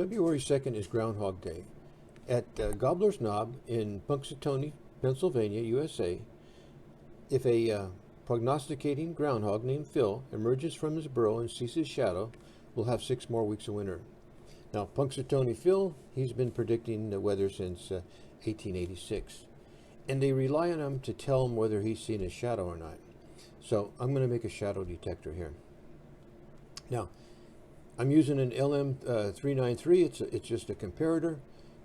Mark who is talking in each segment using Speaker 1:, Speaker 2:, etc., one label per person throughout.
Speaker 1: February 2nd is Groundhog Day. At Gobbler's Knob in Punxsutawney, Pennsylvania, USA, if a prognosticating groundhog named Phil emerges from his burrow and sees his shadow, we'll have 6 more weeks of winter. Now, Punxsutawney Phil, he's been predicting the weather since 1886. And they rely on him to tell him whether he's seen his shadow or not. So I'm going to make a shadow detector here. Now, I'm using an LM393. It's just a comparator.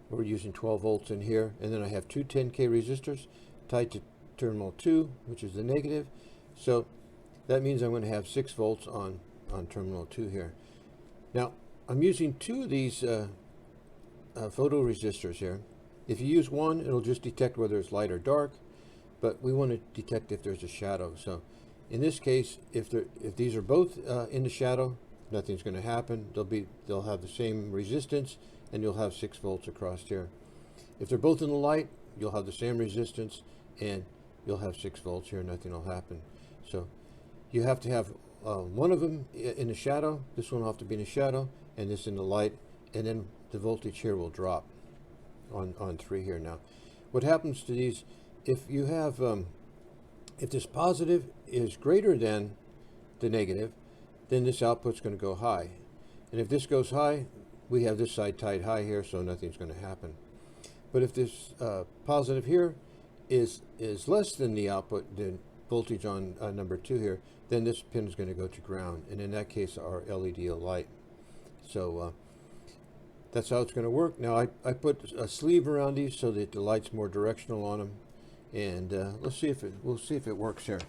Speaker 1: We're using 12 volts in here, and then I have two 10K resistors tied to terminal 2, which is the negative. So that means I'm going to have 6 volts on terminal 2 here. Now, I'm using 2 of these photoresistors here. If you use one, it'll just detect whether it's light or dark, but we want to detect if there's a shadow. So in this case, if these are both in the shadow, nothing's going to happen. They'll have the same resistance, and you'll have 6 volts across here. If they're both in the light, you'll have the same resistance, and you'll have 6 volts here. Nothing will happen. So you have to have one of them in the shadow. This one will have to be in the shadow, and this in the light, and then the voltage here will drop on 3 here. Now, what happens to these, if you have if this positive is greater than the negative, then this output's going to go high. And if this goes high, we have this side tied high here, so nothing's going to happen. But if this positive here is less than the output, the voltage on number 2 here, then this pin is going to go to ground. And in that case, our LED will light. So that's how it's going to work. Now, I put a sleeve around these so that the light's more directional on them. And we'll see if it works here.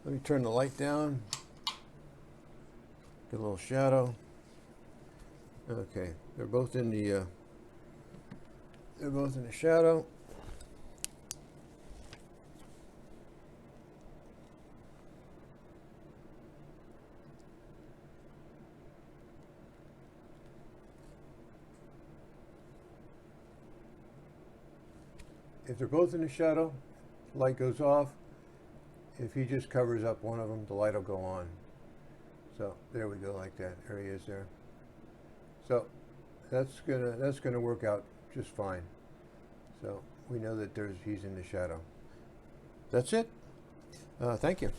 Speaker 1: Let me turn the light down. Get a little shadow. Okay, they're both in the shadow. If they're both in the shadow, light goes off. If he just covers up one of them, the light will go on. So there we go, like that. There he is there. So that's gonna work out just fine. So we know that he's in the shadow. That's it. Thank you.